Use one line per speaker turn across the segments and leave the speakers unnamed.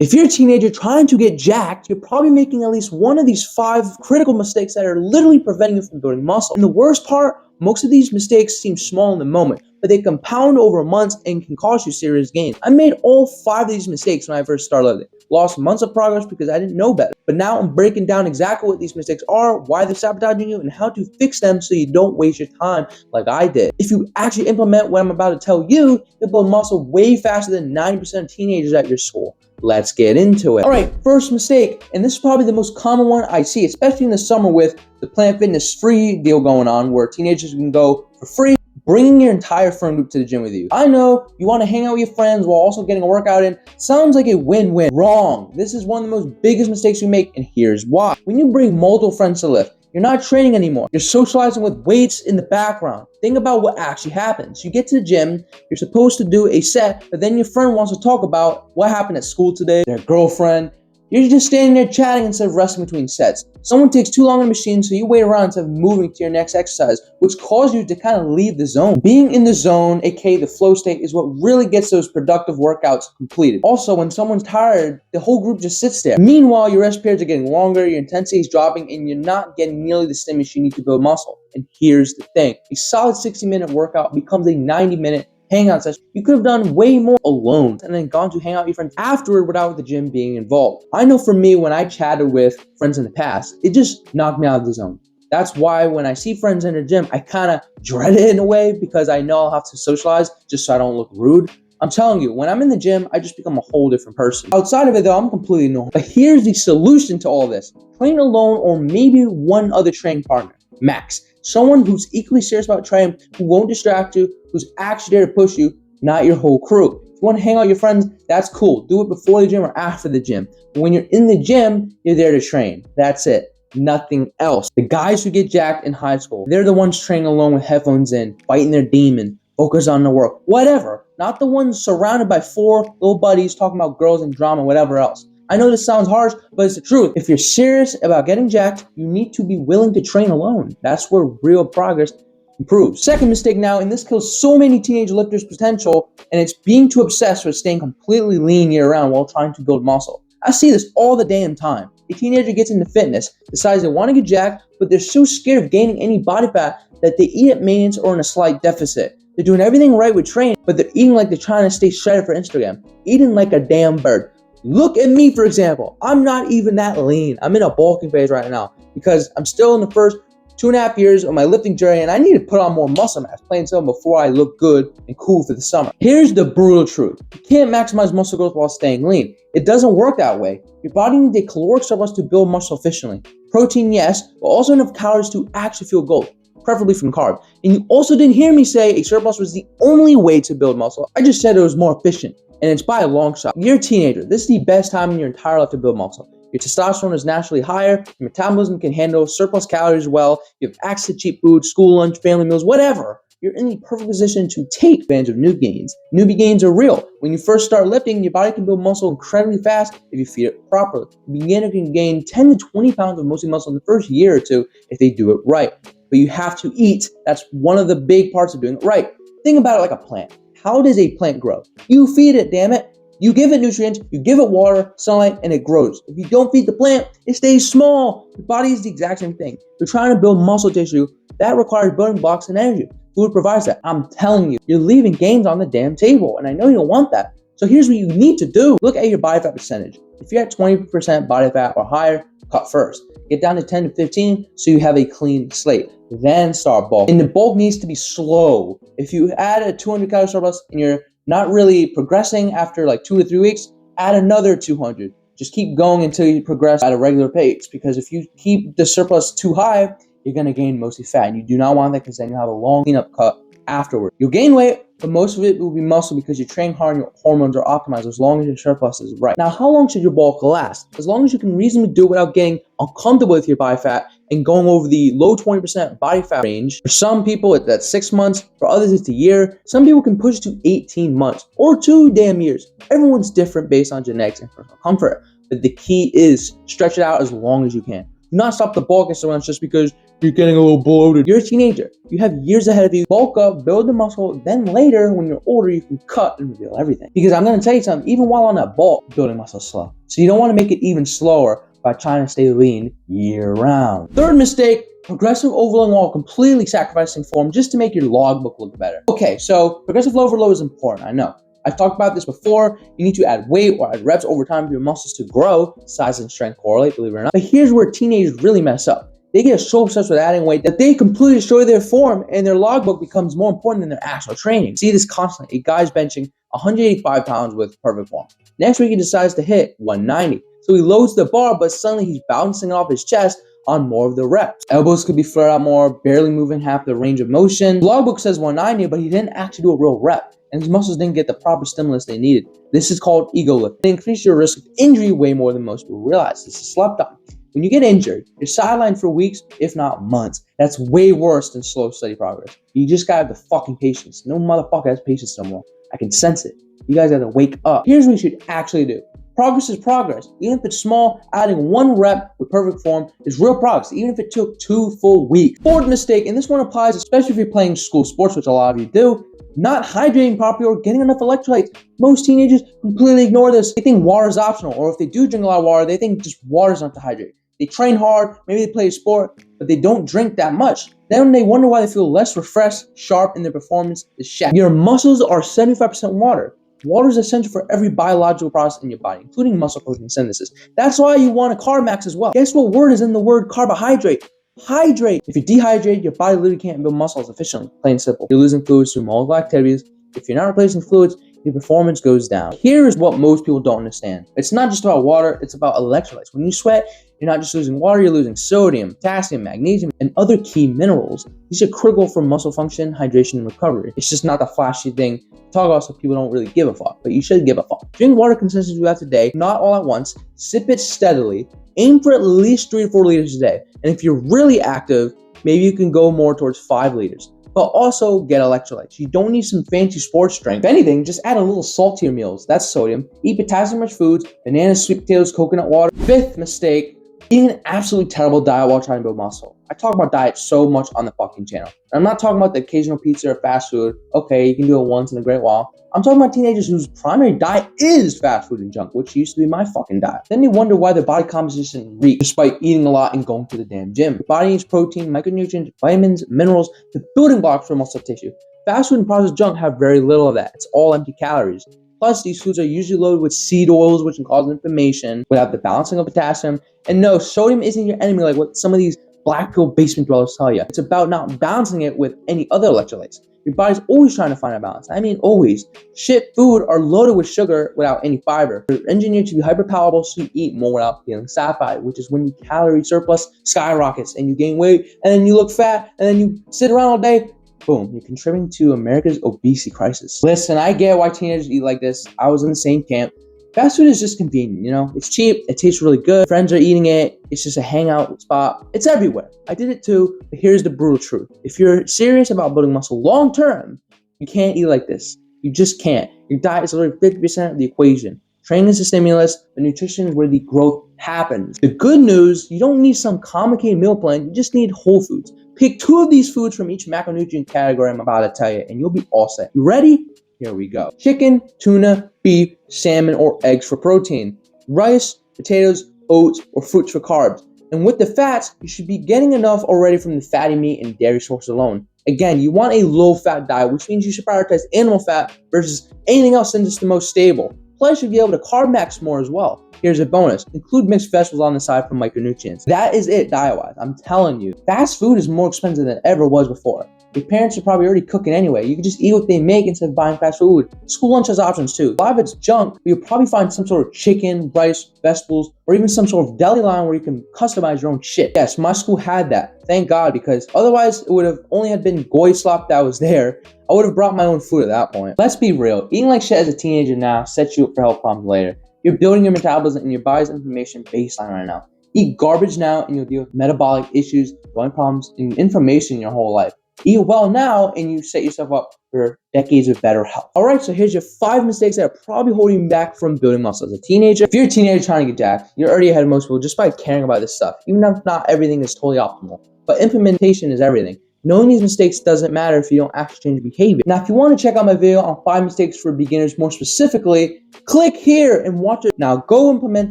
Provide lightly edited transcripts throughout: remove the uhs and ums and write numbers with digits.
If you're a teenager trying to get jacked, you're probably making at least one of these 5 critical mistakes that are literally preventing you from building muscle. And the worst part, most of these mistakes seem small in the moment, but they compound over months and can cause you serious gains. I made all 5 of these mistakes when I first started lifting. Lost months of progress because I didn't know better. But now I'm breaking down exactly what these mistakes are, why they're sabotaging you, and how to fix them so you don't waste your time like I did. If you actually implement what I'm about to tell you, you'll build muscle way faster than 90% of teenagers at your school. Let's get into it. All right, first mistake, and this is probably the most common one I see, especially in the summer with the Planet Fitness free deal going on where teenagers can go for free, bringing your entire friend group to the gym with you. I know you want to hang out with your friends while also getting a workout in. Sounds like a win-win. Wrong. This is one of the most biggest mistakes we make, and here's why. When you bring multiple friends to lift, you're not training anymore. You're socializing with weights in the background. Think about what actually happens. You get to the gym, you're supposed to do a set, but then your friend wants to talk about what happened at school today, their girlfriend. You're just standing there chatting instead of resting between sets. Someone takes too long on the machine, so you wait around instead of moving to your next exercise, which causes you to kind of leave the zone. Being in the zone, aka the flow state, is what really gets those productive workouts completed. Also, when someone's tired, the whole group just sits there. Meanwhile, your rest periods are getting longer, your intensity is dropping, and you're not getting nearly the stimulus you need to build muscle. And here's the thing. A solid 60-minute workout becomes a 90-minute hangout session. You could have done way more alone and then gone to hang out with your friends afterward without the gym being involved. I know for me, when I chatted with friends in the past, it just knocked me out of the zone. That's why when I see friends in the gym, I kind of dread it in a way because I know I'll have to socialize just so I don't look rude. I'm telling you, when I'm in the gym, I just become a whole different person. Outside of it though, I'm completely normal. But here's the solution to all this. Train alone or maybe one other training partner. Max. Someone who's equally serious about training, who won't distract you, who's actually there to push you, not your whole crew. If you want to hang out with your friends, that's cool. Do it before the gym or after the gym. But when you're in the gym, you're there to train. That's it. Nothing else. The guys who get jacked in high school, they're the ones training alone with headphones in, fighting their demon, focus on the work, whatever. Not the ones surrounded by 4 little buddies talking about girls and drama, whatever else. I know this sounds harsh, but it's the truth. If you're serious about getting jacked, you need to be willing to train alone. That's where real progress improves. Second mistake now, and this kills so many teenage lifters' potential, and it's being too obsessed with staying completely lean year-round while trying to build muscle. I see this all the damn time. A teenager gets into fitness, decides they want to get jacked, but they're so scared of gaining any body fat that they eat at maintenance or in a slight deficit. They're doing everything right with training, but they're eating like they're trying to stay shredded for Instagram. Eating like a damn bird. Look at me, for example. I'm not even that lean. I'm in a bulking phase right now because I'm still in the first 2.5 years of my lifting journey and I need to put on more muscle mass, plain simple, before I look good and cool for the summer. Here's the brutal truth. You can't maximize muscle growth while staying lean. It doesn't work that way. Your body needs a caloric surplus to build muscle efficiently. Protein, yes, but also enough calories to actually feel gold, preferably from carbs. And you also didn't hear me say a surplus was the only way to build muscle. I just said it was more efficient. And it's by a long shot. You're a teenager. This is the best time in your entire life to build muscle. Your testosterone is naturally higher. Your metabolism can handle surplus calories well. You have access to cheap food, school lunch, family meals, whatever. You're in the perfect position to take advantage of newbie gains. Newbie gains are real. When you first start lifting, your body can build muscle incredibly fast if you feed it properly. A beginner can gain 10 to 20 pounds of mostly muscle in the first year or two if they do it right. But you have to eat. That's one of the big parts of doing it right. Think about it like a plant. How does a plant grow? You feed it, damn it. You give it nutrients, you give it water, sunlight, and it grows. If you don't feed the plant, it stays small. Your body is the exact same thing. You're trying to build muscle tissue. That requires building blocks and energy. Food provides that. I'm telling you, you're leaving gains on the damn table, and I know you don't want that. So here's what you need to do. Look at your body fat percentage. If you're at 20% body fat or higher, cut first. Get down to 10 to 15 so you have a clean slate. Then start bulk. And the bulk needs to be slow. If you add a 200 calorie surplus and you're not really progressing after like 2 to 3 weeks, add another 200. Just keep going until you progress at a regular pace, because if you keep the surplus too high, you're going to gain mostly fat. And you do not want that because then you'll have a long cleanup cut afterward. You'll gain weight, but most of it will be muscle because you train hard and your hormones are optimized as long as your surplus is right. Now, how long should your bulk last? As long as you can reasonably do it without getting uncomfortable with your body fat and going over the low 20% body fat range. For some people, that's 6 months. For others, it's a year. Some people can push to 18 months or 2 damn years. Everyone's different based on genetics and personal comfort. But the key is stretch it out as long as you can. Do not stop the bulk exercise just because you're getting a little bloated. You're a teenager. You have years ahead of you. Bulk up, build the muscle, then later, when you're older, you can cut and reveal everything. Because I'm going to tell you something, even while on that bulk, building muscle is slow. So you don't want to make it even slower by trying to stay lean year-round. Third mistake, progressive overload while completely sacrificing form just to make your logbook look better. Okay, so progressive overload is important, I know. I've talked about this before. You need to add weight or add reps over time for your muscles to grow. Size and strength correlate, believe it or not. But here's where teenagers really mess up. They get so obsessed with adding weight that they completely destroy their form and their logbook becomes more important than their actual training. See this constantly. A guy's benching 185 pounds with perfect form. Next week he decides to hit 190. So he loads the bar, but suddenly he's bouncing off his chest on more of the reps. Elbows could be flared out more, barely moving half the range of motion. Logbook says 190, but he didn't actually do a real rep. And his muscles didn't get the proper stimulus they needed. This is called ego lift. It increases your risk of injury way more than most people realize. This is slept on. When you get injured, you're sidelined for weeks, if not months. That's way worse than slow, steady progress. You just gotta have the fucking patience. No motherfucker has patience no more. I can sense it. You guys gotta wake up. Here's what you should actually do. Progress is progress. Even if it's small, adding one rep with perfect form is real progress, even if it took 2 full weeks. Fourth mistake, and this one applies especially if you're playing school sports, which a lot of you do, not hydrating properly or getting enough electrolytes. Most teenagers completely ignore this. They think water is optional, or if they do drink a lot of water, they think just water is enough to hydrate. They train hard, maybe they play a sport, but they don't drink that much. Then they wonder why they feel less refreshed, sharp, and their performance is shattered. Your muscles are 75% water. Water is essential for every biological process in your body, including muscle protein synthesis. That's why you want a carb max as well. Guess what word is in the word carbohydrate? Hydrate. If you're dehydrated, your body literally can't build muscles efficiently. Plain and simple. You're losing fluids through multiple activities. If you're not replacing fluids, your performance goes down. Here is what most people don't understand. It's not just about water, it's about electrolytes. When you sweat, you're not just losing water, you're losing sodium, potassium, magnesium, and other key minerals. These are critical for muscle function, hydration, and recovery. It's just not the flashy thing to talk about, so people don't really give a fuck, but you should give a fuck. Drink water consistently throughout the day, not all at once. Sip it steadily. Aim for at least 3 to 4 liters a day. And if you're really active, maybe you can go more towards 5 liters. But also get electrolytes. You don't need some fancy sports drink. If anything, just add a little salt to your meals. That's sodium. Eat potassium-rich foods, bananas, sweet potatoes, coconut water. Fifth mistake, eating an absolutely terrible diet while trying to build muscle. I talk about diet so much on the fucking channel. And I'm not talking about the occasional pizza or fast food. Okay, you can do it once in a great while. I'm talking about teenagers whose primary diet is fast food and junk, which used to be my fucking diet. Then they wonder why their body composition isn't weak despite eating a lot and going to the damn gym. Your body needs protein, micronutrients, vitamins, minerals, the building blocks for muscle tissue. Fast food and processed junk have very little of that. It's all empty calories. Plus, these foods are usually loaded with seed oils, which can cause inflammation without the balancing of potassium. And no, sodium isn't your enemy like what some of these black pill basement dwellers tell you. It's about not balancing it with any other electrolytes. Your body's always trying to find a balance. I mean, always. Shit food are loaded with sugar without any fiber. They're engineered to be hyperpalatable, so you eat more without feeling satisfied, which is when your calorie surplus skyrockets and you gain weight, and then you look fat, and then you sit around all day. Boom, you're contributing to America's obesity crisis. Listen, I get why teenagers eat like this. I was in the same camp. Fast food is just convenient, you know? It's cheap, it tastes really good, friends are eating it, it's just a hangout spot. It's everywhere. I did it too, but here's the brutal truth. If you're serious about building muscle long term, you can't eat like this. You just can't. Your diet is literally 50% of the equation. Training is the stimulus, but nutrition is where the growth happens. The good news, you don't need some complicated meal plan, you just need whole foods. Pick 2 of these foods from each macronutrient category I'm about to tell you, and you'll be all set. You ready? Here we go. Chicken, tuna, beef, salmon, or eggs for protein. Rice, potatoes, oats, or fruits for carbs. And with the fats, you should be getting enough already from the fatty meat and dairy sources alone. Again, you want a low-fat diet, which means you should prioritize animal fat versus anything else since it's the most stable. Plus, you'll be able to carb max more as well. Here's a bonus. Include mixed vegetables on the side for micronutrients. That is it diet-wise. I'm telling you. Fast food is more expensive than it ever was before. Your parents are probably already cooking anyway. You can just eat what they make instead of buying fast food. School lunch has options too. A lot of it's junk, but you'll probably find some sort of chicken, rice, vegetables, or even some sort of deli line where you can customize your own shit. Yes, my school had that. Thank God, because otherwise it would have only had been goy slop that was there. I would have brought my own food at that point. Let's be real. Eating like shit as a teenager now sets you up for health problems later. You're building your metabolism and your body's inflammation baseline right now. Eat garbage now and you'll deal with metabolic issues, joint problems, and inflammation your whole life. Eat well now and you set yourself up for decades of better health. Alright, so here's your 5 mistakes that are probably holding you back from building muscle as a teenager. If you're a teenager trying to get jacked, you're already ahead of most people just by caring about this stuff, even if not everything is totally optimal. but implementation is everything. Knowing these mistakes doesn't matter if you don't actually change behavior. Now, if you want to check out my video on 5 mistakes for beginners more specifically, click here and watch it. Now, go implement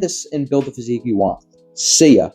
this and build the physique you want. See ya.